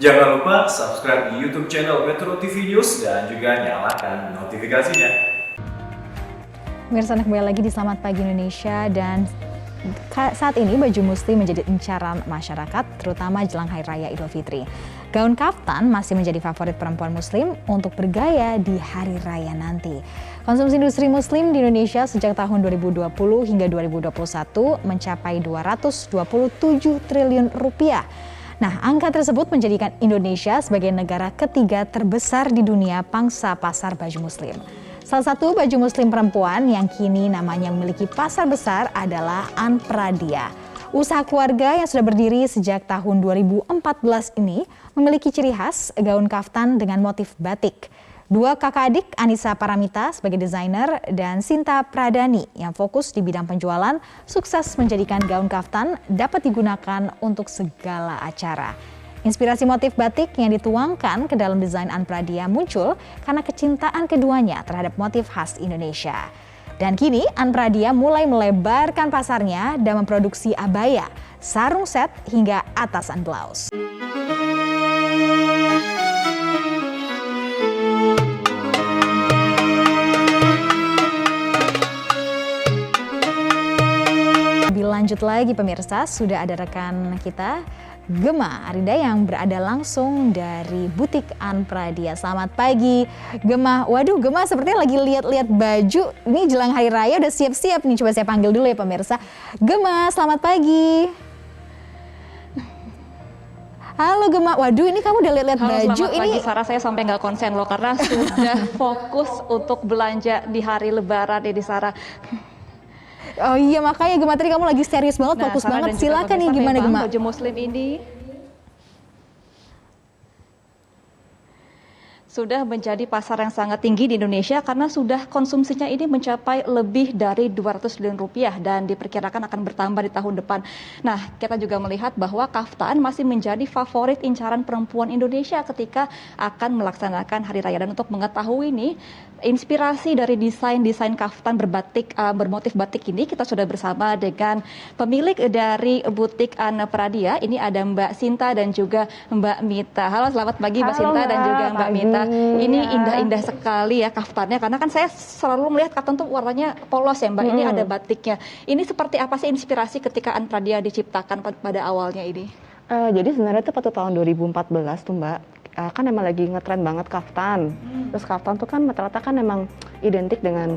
Jangan lupa subscribe di YouTube channel Metro TV News dan juga nyalakan notifikasinya. Pemirsa, kembali lagi di Selamat Pagi Indonesia, dan saat ini baju muslim menjadi incaran masyarakat, terutama jelang Hari Raya Idul Fitri. Gaun kaftan masih menjadi favorit perempuan muslim untuk bergaya di hari raya nanti. Konsumsi industri muslim di Indonesia sejak tahun 2020 hingga 2021 mencapai 227 triliun rupiah. Nah, angka tersebut menjadikan Indonesia sebagai negara ketiga terbesar di dunia pangsa pasar baju muslim. Salah satu baju muslim perempuan yang kini namanya memiliki pasar besar adalah Anpradia. Usaha keluarga yang sudah berdiri sejak tahun 2014 ini memiliki ciri khas gaun kaftan dengan motif batik. Dua kakak adik, Anissa Paramita sebagai desainer dan Sinta Pradani yang fokus di bidang penjualan, sukses menjadikan gaun kaftan dapat digunakan untuk segala acara. Inspirasi motif batik yang dituangkan ke dalam desain Anpradia muncul karena kecintaan keduanya terhadap motif khas Indonesia. Dan kini Anpradia mulai melebarkan pasarnya dan memproduksi abaya, sarung set hingga atasan blouse. Lebih lanjut lagi pemirsa, sudah ada rekan kita Gema Arida yang berada langsung dari butik Anpradia. Selamat pagi Gema. Waduh Gema sepertinya lagi lihat-lihat baju. Ini jelang Hari Raya udah siap-siap nih. Coba saya panggil dulu ya pemirsa. Gema, selamat pagi. Halo Gema. Waduh ini kamu udah lihat-lihat baju. Selamat pagi Sarah, saya sampai nggak konsen loh karena sudah fokus untuk belanja di hari Lebaran ini Sarah. Oh iya, makanya Gema tadi kamu lagi serius banget, fokus banget. Silakan nih, gimana Gema? Baju muslim ini sudah menjadi pasar yang sangat tinggi di Indonesia karena sudah konsumsinya ini mencapai lebih dari 200 triliun rupiah dan diperkirakan akan bertambah di tahun depan. Nah, kita juga melihat bahwa kaftan masih menjadi favorit incaran perempuan Indonesia ketika akan melaksanakan Hari Raya. Dan untuk mengetahui ini, inspirasi dari desain kaftan berbatik, bermotif batik ini, kita sudah bersama dengan pemilik dari butik Anpradia. Ini ada Mbak Sinta dan juga Mbak Mita. Halo, selamat pagi Mbak Sinta dan juga Mbak Mita. Ini indah-indah sekali ya kaftannya, karena kan saya selalu melihat kaftan tuh warnanya polos ya Mbak. Ini ada batiknya. Ini seperti apa sih inspirasi ketika Anpradia diciptakan pada awalnya ini? Jadi sebenarnya itu pada tahun 2014 tuh Mbak, kan emang lagi ngetren banget kaftan. Terus kaftan tuh kan rata-rata kan emang identik dengan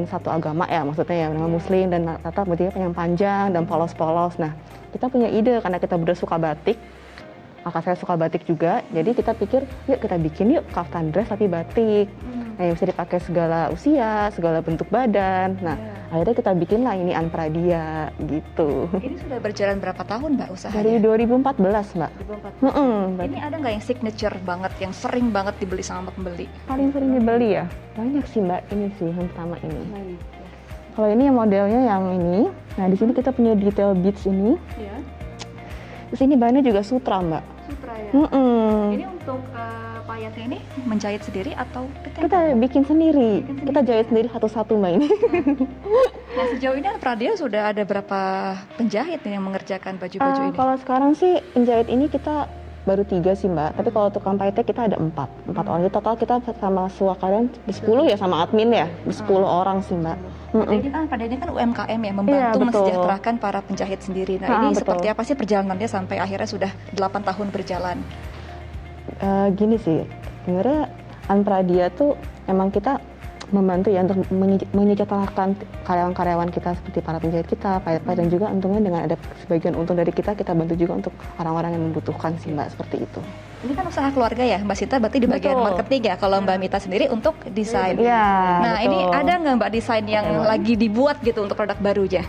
satu agama ya, maksudnya ya dengan muslim, dan rata-rata batiknya yang panjang dan polos-polos. Nah, kita punya ide karena kita berdua suka batik. Kakak saya suka batik juga, jadi kita pikir yuk kita bikin yuk kaftan dress tapi batik. Nah, yang bisa dipakai segala usia, segala bentuk badan. Nah, akhirnya kita bikin lah ini Anpradia gitu. Ini sudah berjalan berapa tahun Mbak usahanya? Dari 2014 Mbak. 2014. Ini ada nggak yang signature banget, yang sering banget dibeli sama pembeli? Paling sering dibeli ya? Banyak sih Mbak, ini sih yang pertama ini. Kalau ini yang modelnya yang ini, nah di sini kita punya detail beads ini. Ya. Terus ini bahannya juga sutra Mbak. Sutra ya. Ini untuk payatnya ini menjahit sendiri atau kita bikin sendiri. Kita jahit sendiri satu-satu Mbak ini. Nah, sejauh ini Anpradia sudah ada berapa penjahit yang mengerjakan baju-baju ini? Kalau sekarang sih penjahit ini kita baru 3 sih Mbak. Tapi kalau tukang payetnya kita ada 4 orang. Jadi total kita sama suakaryan 10 ya, sama admin ya, 10 orang sih Mbak. Jadi kan pada ini kan UMKM ya, membantu mensejahterakan para penjahit sendiri. Nah, ini seperti apa sih perjalanannya sampai akhirnya sudah 8 tahun berjalan? Gini sih, sebenarnya Anpradia tuh emang kita membantu ya untuk menyejahterakan karyawan-karyawan kita seperti para penjahit kita, payet-payet, dan juga untungnya dengan ada sebagian untung dari kita bantu juga untuk orang-orang yang membutuhkan sih Mbak, seperti itu. Ini kan usaha keluarga ya Mbak Sita, berarti di bagian marketing ya, kalau Mbak Mita sendiri untuk desain. Nah, betul. ini ada nggak Mbak desain yang lagi dibuat gitu untuk produk barunya?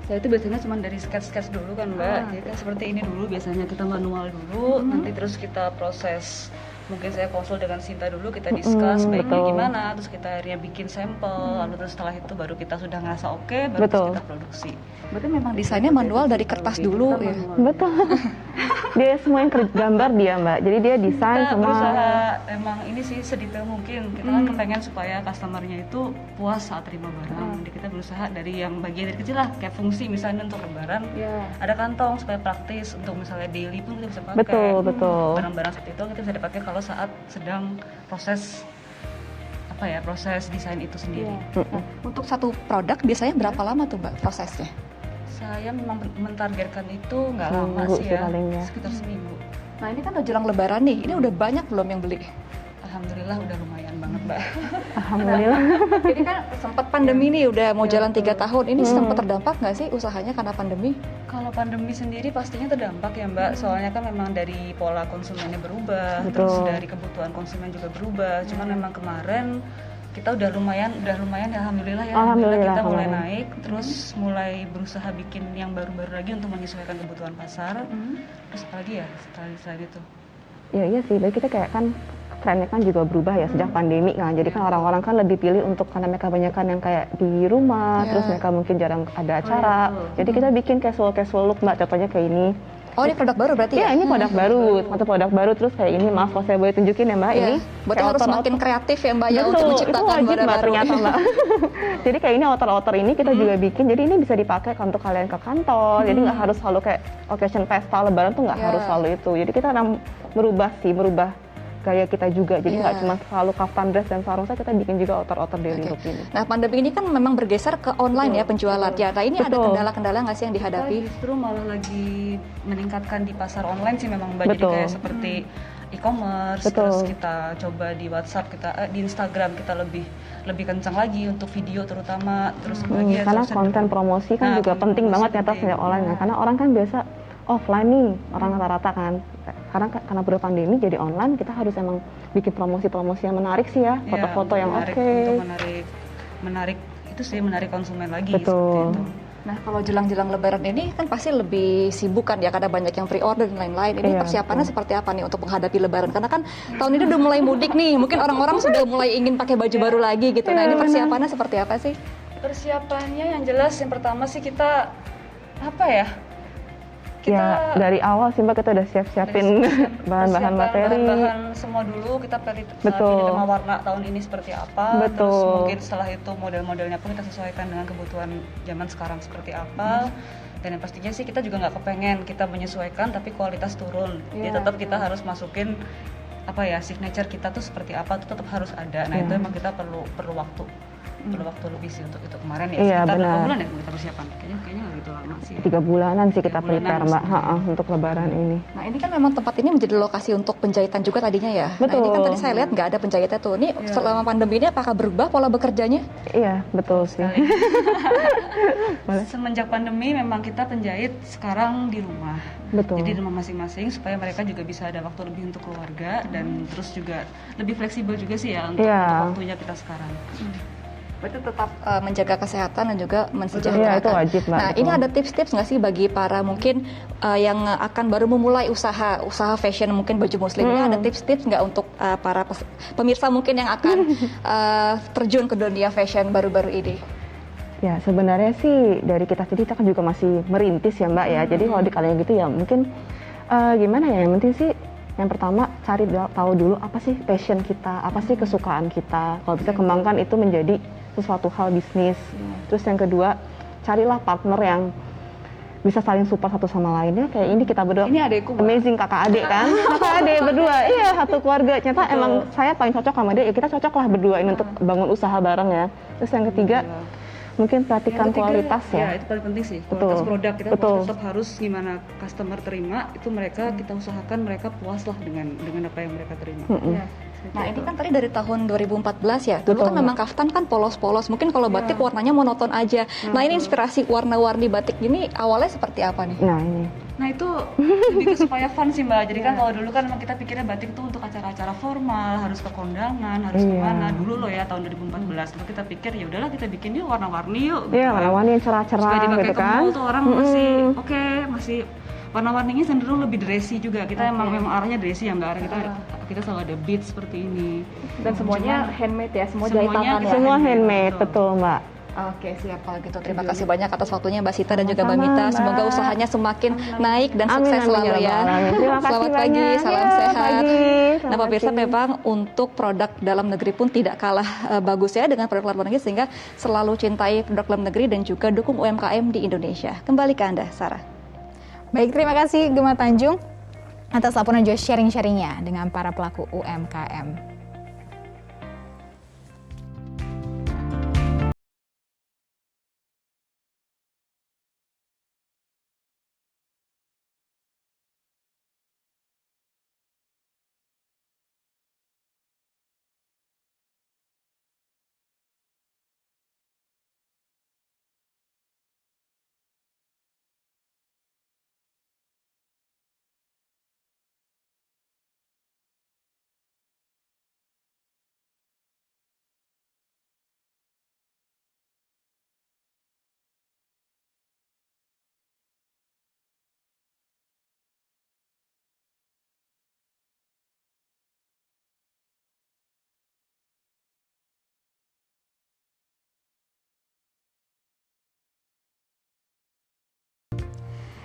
Saya itu biasanya cuma dari sketch dulu kan Mbak. Jadi kan seperti ini dulu biasanya kita manual dulu, nanti terus kita proses mungkin saya konsul dengan Sinta dulu, kita discuss baiknya betul. gimana, terus kita akhirnya bikin sampel, lalu terus setelah itu baru kita sudah ngerasa oke, baru terus Betul. kita produksi. Berarti memang desainnya manual dari kertas dulu ya. Betul. Dia semua yang gambar dia Mbak. Jadi dia desain Kita sama berusaha emang ini sih sedetail mungkin. Kita kan kepengen supaya customernya itu puas saat terima barang. Jadi kita berusaha dari yang bagian dari kecil lah, kayak fungsi misalnya untuk lebaran. Ada kantong supaya praktis untuk misalnya daily pun kita bisa pakai. betul, betul. Barang-barang seperti itu kita bisa dipakai kalau saat sedang proses proses desain itu sendiri. Untuk satu produk biasanya berapa lama tuh Mbak prosesnya? Saya memang mentargetkan itu nggak lama Seminggu sih sih ya, paling ya. sekitar seminggu. Nah ini kan udah jelang lebaran nih, ini udah banyak belum yang beli? Alhamdulillah udah lumayan banget Mbak. Alhamdulillah. Ini kan sempat pandemi nih, udah mau jalan 3 tahun, ini sempat terdampak nggak sih usahanya karena pandemi? Kalau pandemi sendiri pastinya terdampak ya Mbak, soalnya kan memang dari pola konsumennya berubah, Betul. terus dari kebutuhan konsumen juga berubah. Cuman memang kemarin kita udah lumayan ya, alhamdulillah ya. Alhamdulillah, Kita mulai alhamdulillah. naik, terus mulai berusaha bikin yang baru-baru lagi untuk menyesuaikan kebutuhan pasar. Terus apalagi ya setelah itu? Ya iya sih, baik kita kayak kan trennya kan juga berubah ya sejak pandemi kan. Jadi kan orang-orang kan lebih pilih untuk karena mereka kebanyakan yang kayak di rumah, terus mereka mungkin jarang ada acara. Jadi kita bikin casual look Mbak, contohnya kayak ini. Oh ini produk baru berarti Iya, ya? ini produk baru, satu produk baru terus kayak ini. Maaf kalau saya boleh tunjukin ya Mbak, ini. Berarti kayak harus outer-outer. makin kreatif ya Mbak ya Betul, untuk itu menciptakan wajib barang Mbak baru. ternyata Mbak. Jadi kayak ini outer-outer ini kita juga bikin, jadi ini bisa dipakai untuk kalian ke kantor. Jadi nggak harus selalu kayak occasion pesta lebaran tuh nggak harus selalu itu. Jadi kita merubah gaya kita juga. Jadi nggak cuma selalu kaftan dress dan sarung saja, kita bikin juga outer-outer daily look ini. Nah pandemi ini kan memang bergeser ke online ya penjualan ya. Nah ini ada Betul. kendala-kendala nggak sih yang Kita dihadapi? justru malah lagi meningkatkan di pasar online sih memang Mbak. Jadi Betul. kayak seperti e-commerce, Betul. terus kita coba di WhatsApp, di Instagram kita lebih kencang lagi untuk video terutama, terus apalagi ya, Karena terus konten promosi kan Nah, juga konten penting promosi banget ya penting. sejak online ya. Karena orang kan biasa offline nih, orang rata-rata kan. Karena baru pandemi jadi online, kita harus emang bikin promosi-promosi yang menarik sih ya, ya, foto-foto yang menarik, oke. untuk menarik konsumen lagi Betul. seperti itu. Nah kalau jelang-jelang lebaran ini kan pasti lebih sibuk kan ya karena banyak yang pre-order dan lain-lain. Ini Iya, persiapannya seperti apa nih untuk menghadapi lebaran? Karena kan tahun ini udah mulai mudik nih, mungkin orang-orang sudah mulai ingin pakai baju baru lagi gitu. Nah ini persiapannya seperti apa sih? Persiapannya yang jelas yang pertama sih kita Ya dari awal sih Mbak kita udah siap-siapin bahan-bahan materi. Bahan-bahan semua dulu kita pilih Betul. tema warna tahun ini seperti apa. Betul. Terus mungkin setelah itu model-modelnya pun kita sesuaikan dengan kebutuhan zaman sekarang seperti apa. Dan yang pastinya sih kita juga nggak kepengen kita menyesuaikan tapi kualitas turun. Ya tetap kita harus masukin signature kita tuh seperti apa tuh tetap harus ada. Nah itu emang kita perlu waktu lebih sih untuk itu kemarin ya. Iya, Sekitar benar. berapa bulan ya kita persiapan? Kayaknya nggak gitu lama sih. 3 bulanan sih kita 3 bulanan prepare Mbak, sebenarnya. untuk lebaran ini. Nah ini kan memang tempat ini menjadi lokasi untuk penjahitan juga tadinya ya. Nah ini kan Betul. tadi saya lihat nggak ada penjahitnya tuh. Ini selama pandemi ini apakah berubah pola bekerjanya? Iya, betul sih. Semenjak pandemi memang kita penjahit sekarang di rumah. Betul. Jadi di rumah masing-masing supaya mereka juga bisa ada waktu lebih untuk keluarga dan terus juga lebih fleksibel juga sih ya untuk waktunya kita sekarang. Berarti tetap menjaga kesehatan dan juga Iya, mensejahterakan. itu wajib Mbak. Nah, betul. ini ada tips-tips nggak sih bagi para mungkin yang akan baru memulai usaha fashion mungkin baju muslim ini ada tips-tips nggak untuk para pemirsa mungkin yang akan terjun ke dunia fashion baru-baru ini? Ya sebenarnya sih dari kita sendiri kita kan juga masih merintis ya Mbak ya. Jadi kalau di kalian gitu ya mungkin gimana ya, yang penting sih yang pertama cari tahu dulu apa sih passion kita, apa sih kesukaan kita. Kalau bisa kembangkan itu menjadi sesuatu hal bisnis. Terus yang kedua carilah partner yang bisa saling support satu sama lainnya. Kayak ini kita berdua Ini adekku, Mbak. amazing kakak adik kan, kakak adik berdua, iya satu keluarga. Ternyata emang saya paling cocok sama dia, ya kita cocok lah berdua ini untuk bangun usaha bareng ya. Terus yang ketiga mungkin perhatikan Yang ketiga, kualitas ya. itu paling penting sih, Betul. kualitas produk kita Betul. tetap harus gimana customer terima itu mereka kita usahakan mereka puas lah dengan apa yang mereka terima. Nah ini kan tadi dari tahun 2014 ya. Dulu Betul, kan memang kaftan kan polos-polos. Mungkin kalau batik warnanya monoton aja. Nah ini inspirasi warna-warni batik ini awalnya seperti apa nih? Nah ini. Nah itu lebih ke supaya fun sih Mbak. Jadi kan kalau dulu kan emang kita pikirnya batik itu untuk acara-acara formal, harus ke kondangan, harus kemana. Dulu loh ya tahun 2014. Lalu kita pikir ya udahlah kita bikin yuk warna-warni yuk. Iya, kan. warna-warni yang Supaya cerah-cerah dipakai gitu ke kan. mall tuh orang masih warna-warninya cenderung lebih dressy juga. Kita memang arahnya dressy, yang nggak arah kita selalu ada bead seperti ini. Dan semuanya handmade ya, semua semuanya jahitan tangan ya. Semua handmade, betul Mbak. Oke, siap kalau gitu. Terima kasih banyak atas waktunya Mbak Sita dan juga Mbak Mita. Semoga usahanya semakin naik dan sukses selalu ya. Terima kasih Selamat pagi, banyak. salam Ya, sehat. pagi. Nah, Selamat pemirsa pagi. memang untuk produk dalam negeri pun tidak kalah bagus ya dengan produk luar negeri, sehingga selalu cintai produk dalam negeri dan juga dukung UMKM di Indonesia. Kembali ke Anda, Sarah. Baik, terima kasih Gemma Tanjung atas laporan dan juga sharing-sharingnya dengan para pelaku UMKM.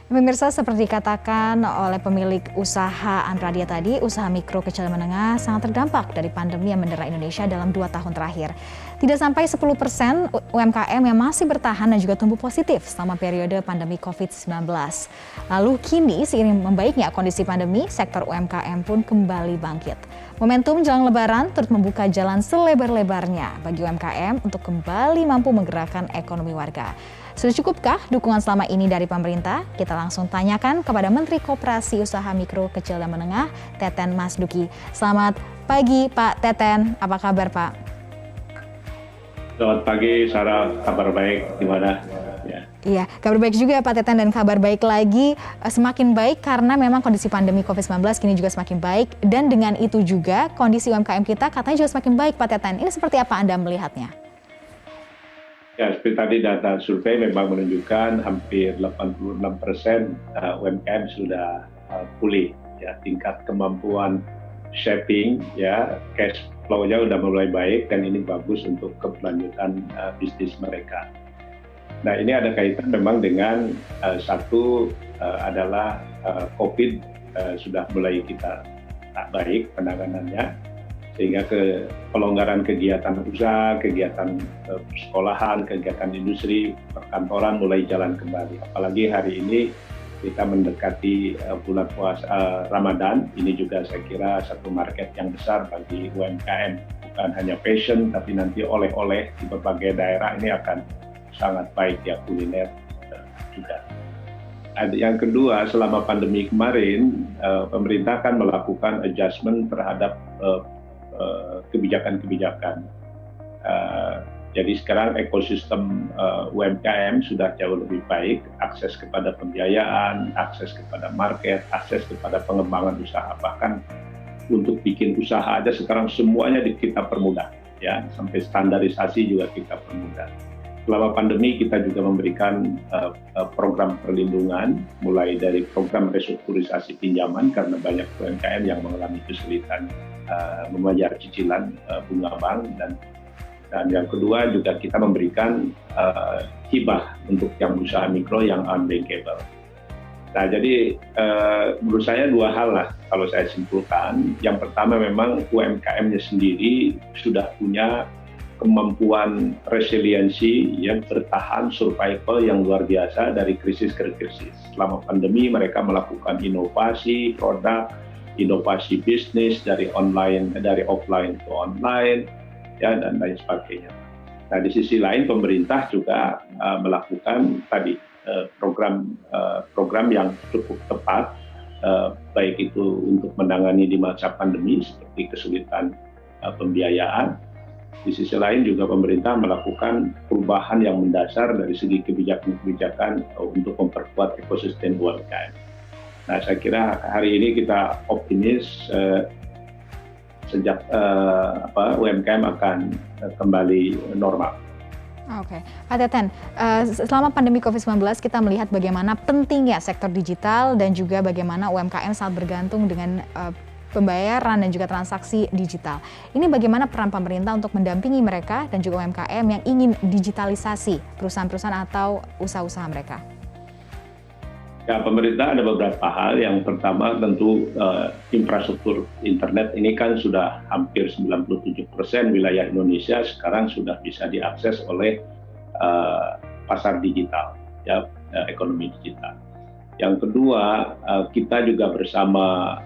Pemirsa, seperti dikatakan oleh pemilik usaha Anradia tadi, usaha mikro kecil dan menengah sangat terdampak dari pandemi yang mendera Indonesia dalam 2 tahun terakhir. Tidak sampai 10% UMKM yang masih bertahan dan juga tumbuh positif selama periode pandemi COVID-19. Lalu kini seiring membaiknya kondisi pandemi, sektor UMKM pun kembali bangkit. Momentum jelang Lebaran turut membuka jalan selebar-lebarnya bagi UMKM untuk kembali mampu menggerakkan ekonomi warga. Sudah cukupkah dukungan selama ini dari pemerintah? Kita langsung tanyakan kepada Menteri Koperasi Usaha Mikro Kecil dan Menengah, Teten Mas Duki. Selamat pagi Pak Teten, apa kabar Pak? Selamat pagi Sarah, kabar baik gimana? Ya. Iya, kabar baik juga Pak Teten, dan kabar baik lagi semakin baik karena memang kondisi pandemi COVID-19 kini juga semakin baik, dan dengan itu juga kondisi UMKM kita katanya juga semakin baik Pak Teten. Ini seperti apa Anda melihatnya? Ya, seperti tadi data survei memang menunjukkan hampir 86% UMKM sudah pulih. Ya, tingkat kemampuan shaping, ya, cash flow-nya sudah mulai baik dan ini bagus untuk keberlanjutan bisnis mereka. Nah, ini ada kaitan memang dengan satu adalah COVID sudah mulai kita tak baik penanganannya, sehingga pelonggaran kegiatan usaha, kegiatan sekolahan, kegiatan industri, perkantoran mulai jalan kembali. Apalagi hari ini kita mendekati bulan puasa Ramadan, ini juga saya kira satu market yang besar bagi UMKM. Bukan hanya fashion, tapi nanti oleh-oleh di berbagai daerah ini akan sangat baik ya, kuliner juga. Yang kedua, selama pandemi kemarin, pemerintah kan melakukan adjustment terhadap kebijakan-kebijakan. Jadi sekarang ekosistem UMKM sudah jauh lebih baik, akses kepada pembiayaan, akses kepada market, akses kepada pengembangan usaha. Bahkan untuk bikin usaha aja sekarang semuanya kita permudah, ya, sampai standarisasi juga kita permudah. Selama pandemi kita juga memberikan program perlindungan, mulai dari program restrukturisasi pinjaman karena banyak UMKM yang mengalami kesulitan membayar cicilan bunga bank, dan yang kedua juga kita memberikan hibah untuk yang usaha mikro yang unbankable. Nah, jadi menurut saya dua hal lah kalau saya simpulkan. Yang pertama memang UMKM-nya sendiri sudah punya kemampuan resiliensi yang bertahan survival yang luar biasa dari krisis ke krisis. Selama pandemi mereka melakukan inovasi produk, inovasi bisnis dari offline ke online, ya, dan lain sebagainya. Nah, di sisi lain pemerintah juga melakukan tadi program yang cukup tepat, baik itu untuk menangani di masa pandemi seperti kesulitan pembiayaan. Di sisi lain juga pemerintah melakukan perubahan yang mendasar dari segi kebijakan-kebijakan untuk memperkuat ekosistem UMKM. Nah, saya kira hari ini kita optimis sejak UMKM akan kembali normal. Oke, Pak Teten, selama pandemi COVID-19 kita melihat bagaimana pentingnya sektor digital dan juga bagaimana UMKM sangat bergantung dengan pembayaran dan juga transaksi digital. Ini bagaimana peran pemerintah untuk mendampingi mereka dan juga UMKM yang ingin digitalisasi perusahaan-perusahaan atau usaha-usaha mereka? Ya, pemerintah ada beberapa hal. Yang pertama tentu infrastruktur internet ini kan sudah hampir 97% wilayah Indonesia sekarang sudah bisa diakses oleh pasar digital, ya, ekonomi digital. Yang kedua, kita juga bersama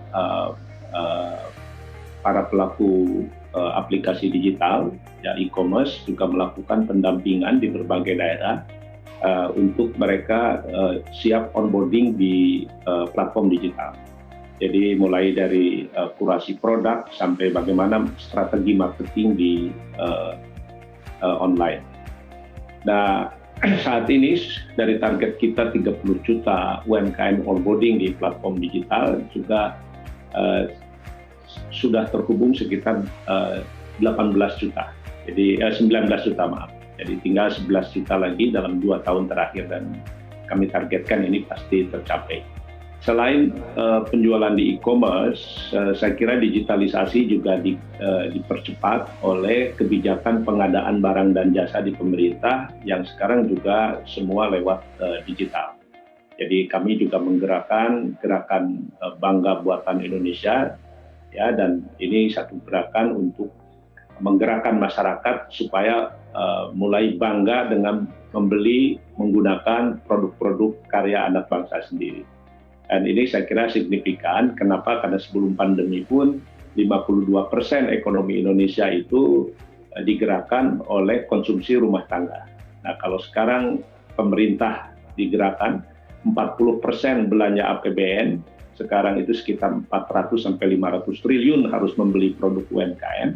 para pelaku aplikasi digital, ya e-commerce, juga melakukan pendampingan di berbagai daerah untuk mereka siap onboarding di platform digital. Jadi mulai dari kurasi produk sampai bagaimana strategi marketing di online. Nah, saat ini dari target kita 30 juta UMKM onboarding di platform digital juga sudah terhubung sekitar 18 juta. Jadi 19 juta, maaf. Jadi tinggal 11 juta lagi dalam 2 tahun terakhir dan kami targetkan ini pasti tercapai. Selain penjualan di e-commerce, saya kira digitalisasi juga dipercepat oleh kebijakan pengadaan barang dan jasa di pemerintah yang sekarang juga semua lewat digital. Jadi kami juga menggerakkan gerakan Bangga Buatan Indonesia, ya, dan ini satu gerakan untuk menggerakkan masyarakat supaya mulai bangga dengan membeli menggunakan produk-produk karya anak bangsa sendiri. Dan ini saya kira signifikan. Kenapa? Karena sebelum pandemi pun 52% ekonomi Indonesia itu digerakkan oleh konsumsi rumah tangga. Nah, kalau sekarang pemerintah digerakkan 40% belanja APBN, sekarang itu sekitar 400 sampai 500 triliun harus membeli produk UMKM.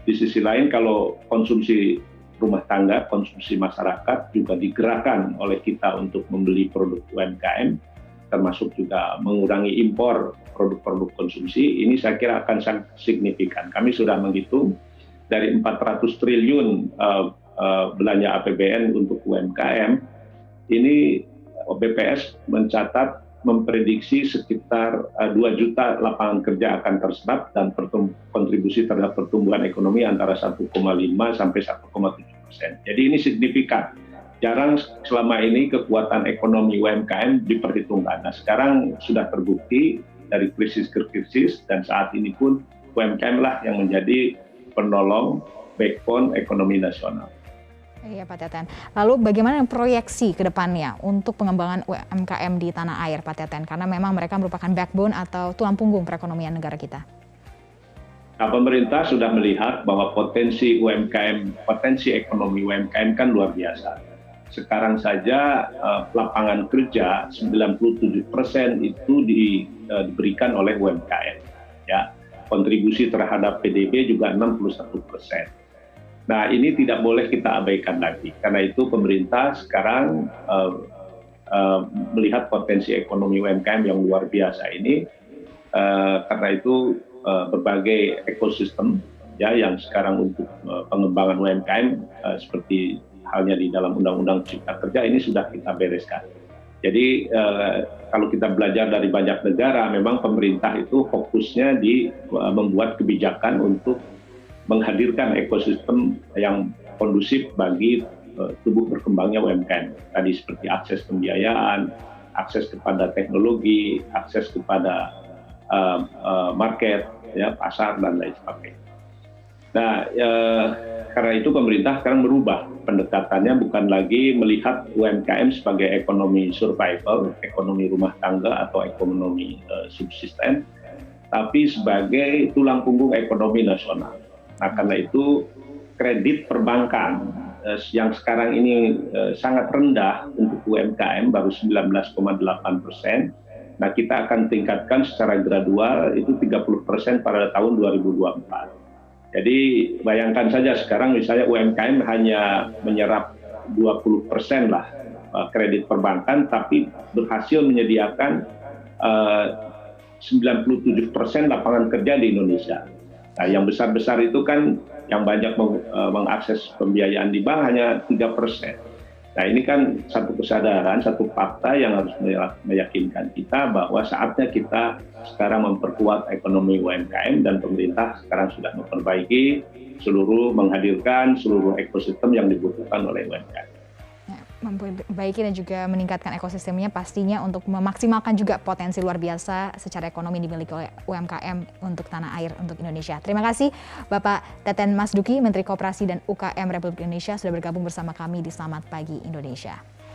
Di sisi lain, kalau konsumsi rumah tangga, konsumsi masyarakat juga digerakkan oleh kita untuk membeli produk UMKM, termasuk juga mengurangi impor produk-produk konsumsi, ini saya kira akan sangat signifikan. Kami sudah menghitung dari 400 triliun belanja APBN untuk UMKM, ini BPS mencatat memprediksi sekitar 2 juta lapangan kerja akan terserap dan kontribusi terhadap pertumbuhan ekonomi antara 1,5 sampai 1,7%. Jadi ini signifikan. Jarang selama ini kekuatan ekonomi UMKM diperhitungkan. Nah, sekarang sudah terbukti dari krisis ke krisis dan saat ini pun UMKM lah yang menjadi penolong backbone ekonomi nasional. Iya, Pak Teten. Lalu bagaimana proyeksi ke depannya untuk pengembangan UMKM di tanah air, Pak Teten? Karena memang mereka merupakan backbone atau tulang punggung perekonomian negara kita. Nah, pemerintah sudah melihat bahwa potensi UMKM, potensi ekonomi UMKM kan luar biasa. Sekarang saja lapangan kerja 97% itu diberikan oleh UMKM. Ya, kontribusi terhadap PDB juga 61%. Nah, ini tidak boleh kita abaikan lagi. Karena itu pemerintah sekarang melihat potensi ekonomi UMKM yang luar biasa ini. Karena itu berbagai ekosistem ya yang sekarang untuk pengembangan UMKM seperti halnya di dalam Undang-Undang Cipta Kerja ini sudah kita bereskan. Jadi kalau kita belajar dari banyak negara, memang pemerintah itu fokusnya di membuat kebijakan untuk menghadirkan ekosistem yang kondusif bagi tumbuh berkembangnya UMKM. Tadi seperti akses pembiayaan, akses kepada teknologi, akses kepada market, ya, pasar, dan lain sebagainya. Nah, karena itu pemerintah sekarang merubah pendekatannya, bukan lagi melihat UMKM sebagai ekonomi survival, ekonomi rumah tangga atau ekonomi subsisten, tapi sebagai tulang punggung ekonomi nasional. Nah, karena itu kredit perbankan yang sekarang ini sangat rendah untuk UMKM, baru 19,8%. Nah, kita akan tingkatkan secara gradual itu 30% pada tahun 2024. Jadi bayangkan saja sekarang misalnya UMKM hanya menyerap 20% lah kredit perbankan, tapi berhasil menyediakan 97% lapangan kerja di Indonesia. Nah, yang besar-besar itu kan yang banyak mengakses pembiayaan di bank hanya 3%. Nah, ini kan satu kesadaran, satu fakta yang harus meyakinkan kita bahwa saatnya kita sekarang memperkuat ekonomi UMKM, dan pemerintah sekarang sudah memperbaiki menghadirkan seluruh ekosistem yang dibutuhkan oleh UMKM. Memperbaiki dan juga meningkatkan ekosistemnya pastinya untuk memaksimalkan juga potensi luar biasa secara ekonomi dimiliki oleh UMKM untuk tanah air, untuk Indonesia. Terima kasih Bapak Teten Mas Duki, Menteri Koperasi dan UKM Republik Indonesia sudah bergabung bersama kami di Selamat Pagi Indonesia.